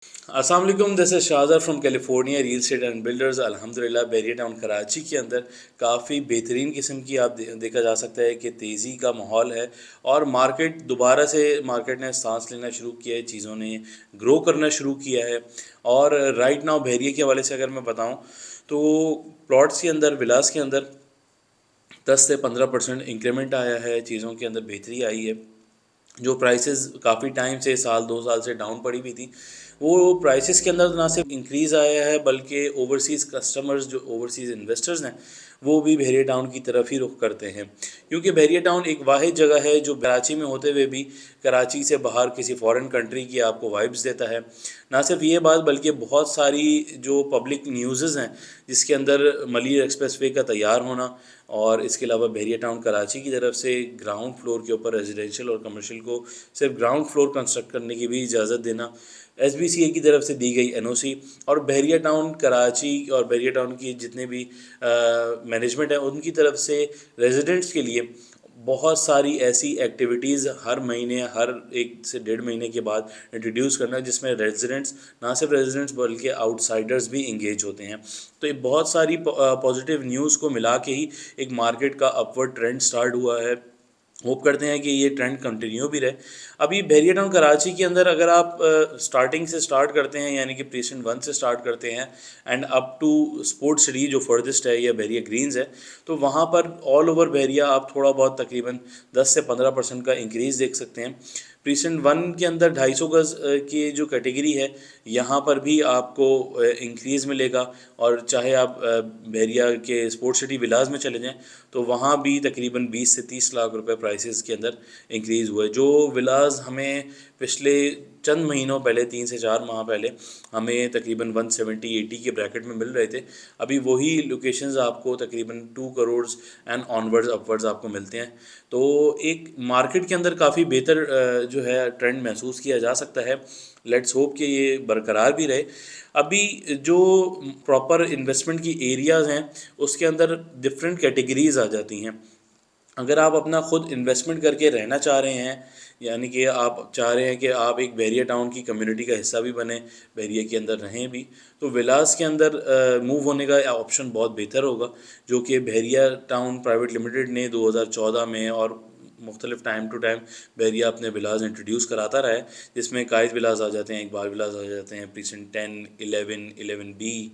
अस्सलाम वालेकुम, this is Shahzar from California real estate and builders. अल्हम्दुलिल्लाह बैरिया टाउन कराची के अंदर काफ़ी बेहतरीन किस्म की देखा जा सकता है कि तेज़ी का माहौल है और मार्केट दोबारा से मार्केट ने सांस लेना शुरू किया है, चीज़ों ने ग्रो करना शुरू किया है। और राइट नाउ बैरिया के हवाले से अगर मैं बताऊँ तो प्लॉट्स के अंदर, विलास के अंदर 10 से 15% इंक्रीमेंट आया है, चीज़ों के अंदर बेहतरी आई है। जो प्राइसेस काफ़ी टाइम से, साल 2 साल से डाउन पड़ी हुई थी, वो प्राइसेस के अंदर ना सिर्फ इंक्रीज़ आया है बल्कि ओवरसीज़ कस्टमर्स, जो ओवरसीज़ इन्वेस्टर्स हैं, वो भी बहरिया टाउन की तरफ ही रुख करते हैं। क्योंकि बहरिया टाउन एक वाहिद जगह है जो कराची में होते हुए भी कराची से बाहर किसी फॉरेन कंट्री की आपको वाइब्स देता है। ना सिर्फ ये बात बल्कि बहुत सारी जो पब्लिक न्यूज़ हैं, जिसके अंदर मलिर एक्सप्रेसवे का तैयार होना और इसके अलावा बहरिया टाउन कराची की तरफ से ग्राउंड फ्लोर के ऊपर रेजिडेंशियल और कमर्शियल को सिर्फ ग्राउंड फ्लोर कंस्ट्रक्ट करने की भी इजाज़त देना, एसबीसीए की तरफ से दी गई एनओसी, और बहरिया टाउन कराची और बहरिया टाउन की जितने भी मैनेजमेंट है उनकी तरफ से रेजिडेंट्स के लिए बहुत सारी ऐसी एक्टिविटीज़ हर महीने, हर 1 से 1.5 महीने के बाद इंट्रोड्यूस करना, जिसमें रेजिडेंट्स, ना सिर्फ रेजिडेंट्स बल्कि आउटसाइडर्स भी इंगेज होते हैं। तो ये बहुत सारी पॉजिटिव न्यूज़ को मिला के ही एक मार्केट का अपवर्ड ट्रेंड स्टार्ट हुआ है। होप करते हैं कि ये ट्रेंड कंटिन्यू भी रहे। अभी बहरिया टाउन कराची के अंदर अगर आप स्टार्टिंग से स्टार्ट करते हैं, यानी कि प्रीसेंट 1 से स्टार्ट करते हैं and up to sports city जो फर्देस्ट है या बहरिया ग्रीन्स है, तो वहाँ पर ऑल ओवर बहरिया आप थोड़ा बहुत तकरीबन 10 से 15% का इंक्रीज़ देख सकते हैं। प्रीसेंट 1 के अंदर 250 गज़ की जो कैटेगरी है, यहाँ पर भी आपको इंक्रीज़ मिलेगा। और चाहे आप बहरिया के स्पोर्ट्स सिटी विलास में चले जाएं, तो वहाँ भी तकरीबन 20 से 30 लाख रुपए प्राइसेस के अंदर इंक्रीज़ हुआ है। जो विलास हमें पिछले चंद महीनों पहले, 3 से 4 माह पहले, हमें तकरीबन 170-80 के ब्रैकेट में मिल रहे थे, अभी वही लोकेशंस आपको तकरीबन 2 करोड़ एंड ऑनवर्ड्स अपवर्ड्स आपको मिलते हैं। तो एक मार्केट के अंदर काफ़ी बेहतर जो है ट्रेंड महसूस किया जा सकता है। लेट्स होप कि ये बरकरार भी रहे। अभी जो प्रॉपर इन्वेस्टमेंट की एरियाज़ हैं, उसके अंदर डिफरेंट कैटेगरीज आ जाती हैं। अगर आप अपना खुद इन्वेस्टमेंट करके रहना चाह रहे हैं, यानी कि आप चाह रहे हैं कि आप एक बहरिया टाउन की कम्युनिटी का हिस्सा भी बने, बहरिया के अंदर रहें भी, तो विलास के अंदर मूव होने का ऑप्शन बहुत बेहतर होगा, जो कि बहरिया टाउन प्राइवेट लिमिटेड ने 2014 में और मुख्तलिफ टाइम टू टाइम बहरिया अपने विलास इंट्रोड्यूस कराता रहा है, जिसमें कायद विलास आ जाते हैं, इकबाल विलास आ जाते हैं, प्रीसेंट 10, 11 बी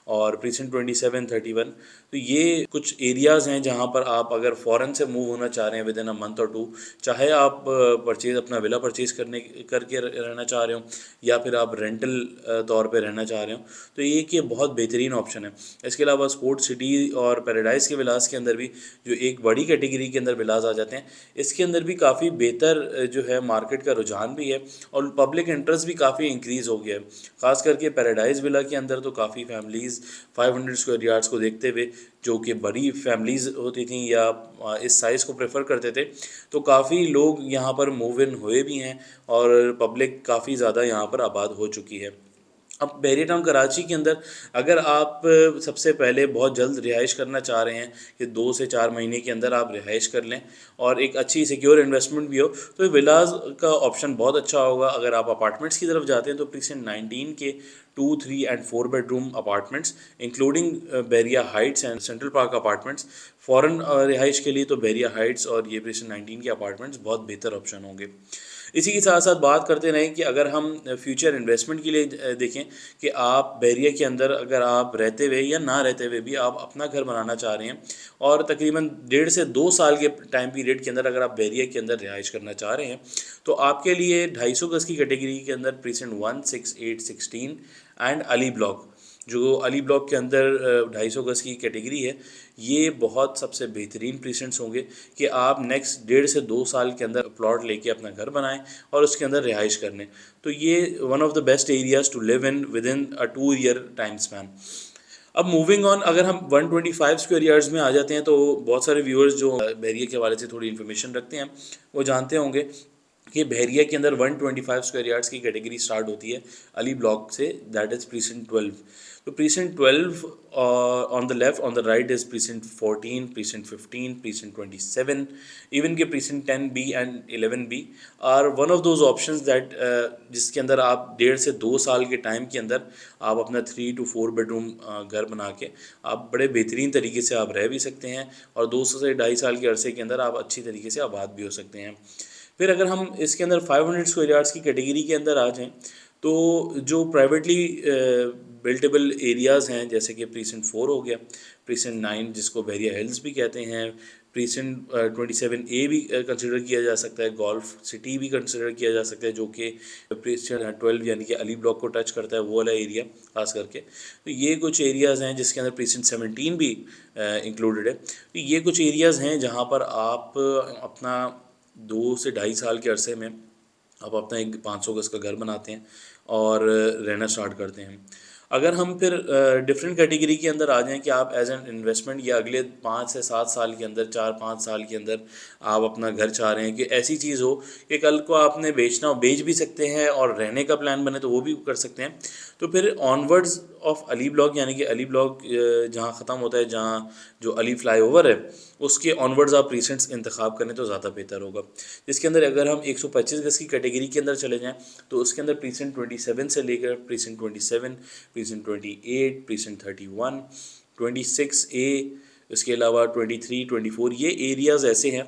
और प्रीसेंट 27, 31। तो ये कुछ एरियाज़ हैं जहाँ पर आप अगर फ़ॉरेन से मूव होना चाह रहे हैं विद इन अ मंथ और 2, चाहे आप परचेज़ अपना विला परचेज़ करके रहना चाह रहे हो, या फिर आप रेंटल तौर पे रहना चाह रहे हो, तो ये एक ये बहुत बेहतरीन ऑप्शन है। इसके अलावा स्पोर्ट्स सिटी और पैराडाइज़ के विलास के अंदर भी जो एक बड़ी कैटेगरी के अंदर विलास आ जाते हैं, इसके अंदर भी काफ़ी बेहतर जो है मार्केट का रुझान भी है और पब्लिक इंटरेस्ट भी काफ़ी इंक्रीज़ हो गया है। ख़ास करके पैराडाइज़ विला के अंदर तो काफ़ी फैमिलीज़ 500 स्क्वायर यार्ड्स को देखते हुए, जो कि बड़ी फैमिलीज़ होती थी या इस साइज़ को प्रेफर करते थे, तो काफ़ी लोग यहाँ पर मूव इन हुए भी हैं और पब्लिक काफ़ी ज़्यादा यहाँ पर आबाद हो चुकी है। अब बहरिया टाउन कराची के अंदर अगर आप सबसे पहले बहुत जल्द रिहाइश करना चाह रहे हैं कि 2 से 4 महीने के अंदर आप रिहाइश कर लें और एक अच्छी सिक्योर इन्वेस्टमेंट भी हो, तो विलास का ऑप्शन बहुत अच्छा होगा। अगर आप अपार्टमेंट्स की तरफ जाते हैं तो प्रीसेंट 19 के 2, 3 and 4 bedroom apartments including Bahria heights and central park apartments, फ़ॉरन रिहाइश के लिए तो बहरिया हाइट्स और ये प्रीसेंट 19 के अपार्टमेंट्स बहुत बेहतर ऑप्शन होंगे। इसी के साथ साथ बात करते रहें कि अगर हम फ्यूचर इन्वेस्टमेंट के लिए देखें कि आप बहरिया के अंदर अगर आप रहते हुए या ना रहते हुए भी आप अपना घर बनाना चाह रहे हैं और तकरीबन 1.5 से 2 साल के टाइम पीरियड के अंदर अगर आप बहरिया के अंदर रिहाइश करना चाह रहे हैं, तो आपके लिए 250 गज़ की कैटेगरी के अंदर प्रीसेंट 1, 6, 8, 16 एंड अली ब्लॉक, जो अली ब्लॉक के अंदर 250 गज़ की कैटेगरी है, ये बहुत सबसे बेहतरीन प्रीसेंट्स होंगे कि आप नेक्स्ट 1.5 से 2 साल के अंदर प्लॉट लेके अपना घर बनाएं और उसके अंदर रिहाइश कर लें। तो ये one of the best areas to live in within a 2 year time span. अब मूविंग ऑन, अगर हम 125 स्क्वायर यार्ड्स में आ जाते हैं, तो बहुत सारे व्यूअर्स जो बहरिया के हवाले से थोड़ी इन्फॉर्मेशन रखते हैं वो जानते होंगे कि बहरिया के अंदर 125 स्क्वायर यार्ड्स की कैटेगरी स्टार्ट होती है अली ब्लॉक से, दैट इज़ प्रीसेंट 12। तो precinct 12 on the left, on the right is precinct 14, precinct 15, precinct 27, even के precinct 10B and 11B are one of those options that जिसके अंदर आप 1.5 से 2 साल के टाइम के अंदर आप अपना 3 to 4 बेडरूम घर बना के आप बड़े बेहतरीन तरीके से आप रह भी सकते हैं, और 2 से 2.5 साल के अरसे के अंदर आप अच्छी तरीके से आबाद भी हो सकते हैं। फिर अगर हम इसके अंदर 500 स्क्वायर यार्ड्स की कैटेगरी के अंदर आ जाएं, तो जो प्राइवेटली बिल्टेबल एरियाज़ हैं, जैसे कि प्रीसेंट 4 हो गया, प्रीसेंट 9 जिसको बहरिया हिल्स भी कहते हैं, प्रीसेंट 27A भी कंसिडर किया जा सकता है, गोल्फ सिटी भी कंसिडर किया जा सकता है, जो कि प्रीसेंट 12 यानी कि अली ब्लॉक को टच करता है, वो वाला एरिया खास करके। तो ये कुछ एरियाज़ हैं जिसके अंदर प्रीसेंट 17 भी इंक्लूडेड है। तो ये कुछ एरियाज़ हैं जहाँ पर आप अपना 2 से 2.5 साल के अरसे में आप अपना एक 500 गज़ का घर बनाते हैं और रहना स्टार्ट करते हैं। अगर हम फिर डिफरेंट कैटेगरी के अंदर आ जाएं कि आप एज एन इन्वेस्टमेंट या अगले 5 से 7 साल के अंदर, 4-5 साल के अंदर आप अपना घर चाह रहे हैं कि ऐसी चीज़ हो कि कल को आपने बेचना हो, बेच भी सकते हैं, और रहने का प्लान बने तो वो भी कर सकते हैं। तो फिर ऑनवर्ड्स ऑफ अली ब्लॉक, यानी कि अली ब्लॉक जहाँ ख़त्म होता है, जहाँ जो अली फ्लाईओवर है उसके ऑनवर्ड्स आप प्रीसेंट्स इंतखाब करें तो ज़्यादा बेहतर होगा। जिसके अंदर अगर हम 125 गज़ की कैटेगरी के अंदर चले जाएं, तो उसके अंदर प्रीसेंट 27 से लेकर प्रीसेंट 27, प्रीसेंट 28, प्रीसेंट 31, 26A, इसके अलावा 23, 24, ये एरियाज़ ऐसे हैं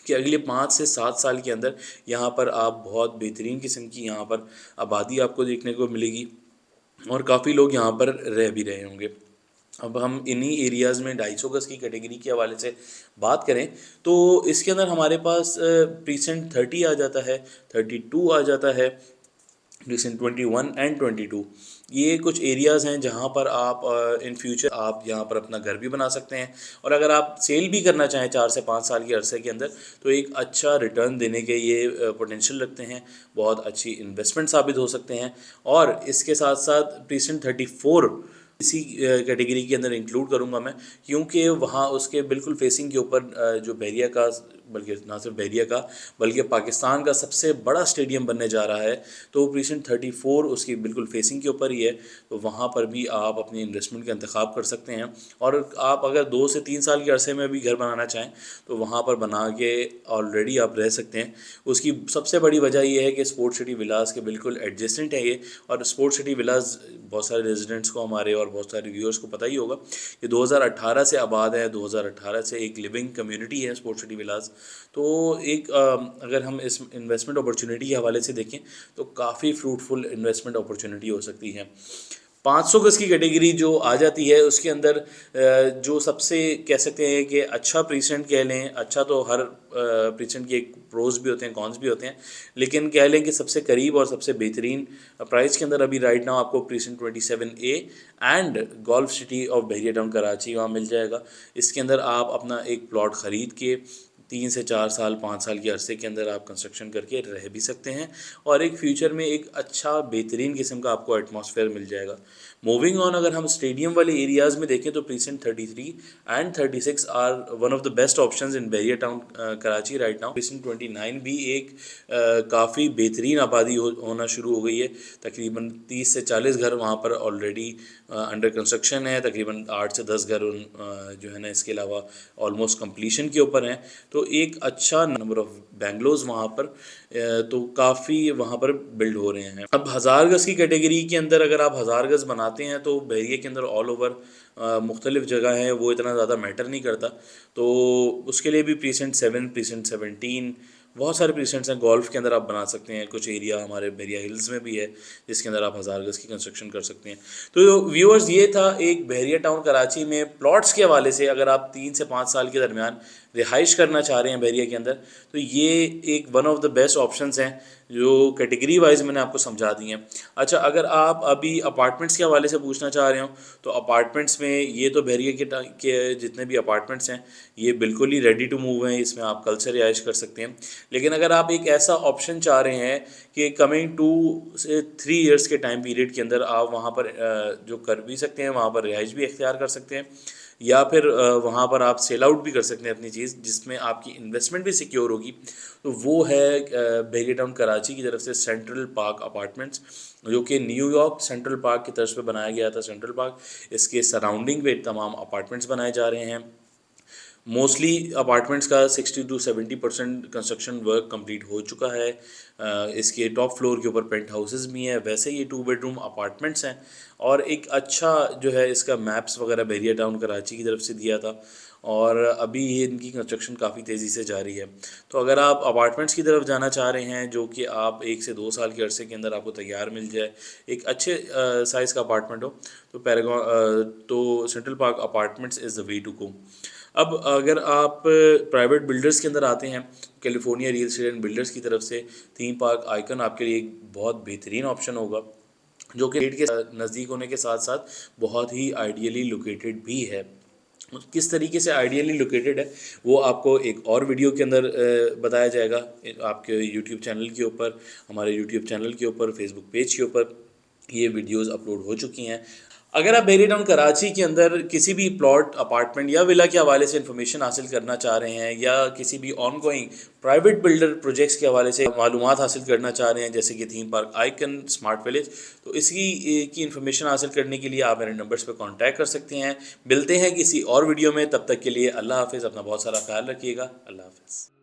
कि अगले 5 से 7 साल के अंदर यहाँ पर आप बहुत बेहतरीन किस्म की यहाँ पर आबादी आपको देखने को मिलेगी, और काफ़ी लोग यहाँ पर रह भी रहे होंगे। अब हम इन्हीं एरियाज़ में 250 गज़ की कैटेगरी के हवाले से बात करें, तो इसके अंदर हमारे पास प्रीसेंट 30 आ जाता है, 32 आ जाता है, प्रीसेंट 21 एंड 22। ये कुछ एरियाज़ हैं जहाँ पर आप इन फ्यूचर आप यहाँ पर अपना घर भी बना सकते हैं, और अगर आप सेल भी करना चाहें 4 से 5 साल के अरसे के अंदर, तो एक अच्छा रिटर्न देने के ये पोटेंशियल रखते हैं, बहुत अच्छी इन्वेस्टमेंट साबित हो सकते हैं। और इसके साथ साथ प्रीसेंट 34 इसी कैटेगरी के अंदर इंक्लूड करूँगा मैं, क्योंकि वहाँ उसके बिल्कुल फेसिंग के ऊपर जो बहरिया का, बल्कि ना सिर्फ बहरिया का बल्कि पाकिस्तान का सबसे बड़ा स्टेडियम बनने जा रहा है, तो प्रीसेंट 34 उसकी बिल्कुल फेसिंग के ऊपर ही है। तो वहाँ पर भी आप अपनी इन्वेस्टमेंट का इंतखाब कर सकते हैं, और आप अगर 2 से 3 साल के अरसे में भी घर बनाना चाहें तो वहाँ पर बना के ऑलरेडी आप रह सकते हैं। उसकी सबसे बड़ी वजह यह है कि स्पोर्ट सिटी विलास के बिल्कुल एडजेसेंट है ये, और स्पोर्ट सिटी विलास बहुत सारे रेजिडेंट्स को हमारे और बहुत सारे व्यूअर्स को पता ही होगा कि 2018 से आबाद है, 2018 से एक लिविंग कम्युनिटी है स्पोर्ट सिटी विलास। तो एक अगर हम इस इन्वेस्टमेंट अपॉर्चुनिटी के हवाले से देखें तो काफ़ी फ्रूटफुल इन्वेस्टमेंट अपॉर्चुनिटी हो सकती है। 500 गज़ की कैटेगरी जो आ जाती है उसके अंदर जो सबसे कह सकते हैं कि अच्छा प्रीसेंट कह लें, अच्छा तो हर प्रीसेंट के एक प्रोज भी होते हैं, कॉन्स भी होते हैं, लेकिन कह लें कि सबसे करीब और सबसे बेहतरीन प्राइस के अंदर अभी राइट नाउ आपको precinct 27A and golf city of Bahria Town Karachi वहाँ मिल जाएगा। इसके अंदर आप अपना एक प्लॉट ख़रीद के 3 से 4 साल 5 साल के अरसे के अंदर आप कंस्ट्रक्शन करके रह भी सकते हैं, और एक फ्यूचर में एक अच्छा बेहतरीन किस्म का आपको एटमॉस्फेयर मिल जाएगा। मूविंग ऑन, अगर हम स्टेडियम वाले एरियाज़ में देखें तो precinct 33 and 36 are one of the best options in Bahria Town Karachi right now. Precinct 29 भी एक काफ़ी बेहतरीन आबादी होना शुरू हो गई है, तकरीबन 30 से 40 घर वहाँ पर ऑलरेडी अंडर कंस्ट्रक्शन है, तकरीबन 8 से 10 घर जो है ना इसके अलावा ऑलमोस्ट कंप्लीशन के ऊपर हैं। तो एक अच्छा नंबर ऑफ बेंगलोज वहाँ पर तो काफ़ी वहाँ पर बिल्ड हो रहे हैं। अब 1000 गज़ की कैटेगरी के अंदर अगर आप 1000 गज़ बनाते हैं तो बहरिया के अंदर ऑल ओवर मुख्तलिफ जगह हैं, वो इतना ज़्यादा मैटर नहीं करता। तो उसके लिए भी प्रीसेंट 7, प्रीसेंट 17, बहुत सारे प्रीसेंट्स हैं। गोल्फ के अंदर आप बना सकते हैं, कुछ एरिया हमारे बहरिया हिल्स में भी है जिसके अंदर आप 1000 गज़ की कंस्ट्रक्शन कर सकते हैं। तो व्यूअर्स, ये था एक बहरिया टाउन कराची में प्लॉट्स के हवाले से। अगर आप 3 से 5 साल के दरमियान रिहाइश करना चाह रहे हैं बहरिया के अंदर, तो ये एक one of the best options हैं जो कैटेगरी वाइज मैंने आपको समझा दी हैं। अच्छा, अगर आप अभी अपार्टमेंट्स के हवाले से पूछना चाह रहे हो तो अपार्टमेंट्स में ये तो बहरिया के जितने भी अपार्टमेंट्स हैं ये बिल्कुल ही रेडी टू मूव हैं, इसमें आप कल से रिहाइश कर सकते हैं। लेकिन अगर आप एक ऐसा ऑप्शन चाह रहे हैं कि कमिंग 2 से 3 ईयर्स के टाइम पीरियड के अंदर आप वहाँ पर जो कर भी सकते हैं, वहाँ पर रिहाइश भी इख्तियार कर सकते हैं, या फिर वहाँ पर आप सेल आउट भी कर सकते हैं अपनी चीज़, जिसमें आपकी इन्वेस्टमेंट भी सिक्योर होगी। तो वो है बेरी टाउन कराची की तरफ से सेंट्रल पार्क अपार्टमेंट्स, जो कि न्यूयॉर्क सेंट्रल पार्क की तर्ज पे बनाया गया था। सेंट्रल पार्क, इसके सराउंडिंग में तमाम अपार्टमेंट्स बनाए जा रहे हैं। मोस्टली अपार्टमेंट्स का 60 to 70% कंस्ट्रक्शन वर्क कंप्लीट हो चुका है। इसके टॉप फ्लोर के ऊपर पेंट हाउसेस भी हैं। वैसे ये 2 बेडरूम अपार्टमेंट्स हैं और एक अच्छा जो है इसका मैप्स वगैरह बेरिया टाउन कराची की तरफ से दिया था, और अभी ये इनकी कंस्ट्रक्शन काफ़ी तेज़ी से जारी है। तो अगर आप अपार्टमेंट्स की तरफ जाना चाह रहे हैं जो कि आप 1 से 2 साल के अरसे के अंदर आपको तैयार मिल जाए, एक अच्छे साइज़ का अपार्टमेंट हो, तो तो Central park apartments is the way to go. अब अगर आप प्राइवेट बिल्डर्स के अंदर आते हैं, California real estate and builders की तरफ से थीम पार्क आइकन आपके लिए एक बहुत बेहतरीन ऑप्शन होगा, जो कि गेट के नज़दीक होने के साथ साथ बहुत ही आइडियली लोकेटेड भी है। किस तरीके से आइडियली लोकेटेड है वो आपको एक और वीडियो के अंदर बताया जाएगा, आपके यूट्यूब चैनल के ऊपर, हमारे यूट्यूब चैनल के ऊपर, फेसबुक पेज के ऊपर ये वीडियोस अपलोड हो चुकी हैं। अगर आप बेरी टाउन कराची के अंदर किसी भी प्लॉट, अपार्टमेंट या विला के हवाले से इन्फॉर्मेशन हासिल करना चाह रहे हैं, या किसी भी on going private builder projects के हवाले से मालूमात हासिल करना चाह रहे हैं, जैसे कि theme park icon, smart village, तो इसकी की इन्फॉर्मेशन हासिल करने के लिए आप मेरे नंबर्स पर कॉन्टैक्ट कर सकते हैं। मिलते हैं किसी और वीडियो में, तब तक के लिए अल्लाह हाफिज़। अपना बहुत सारा ख्याल रखिएगा। अल्लाह हाफिज़।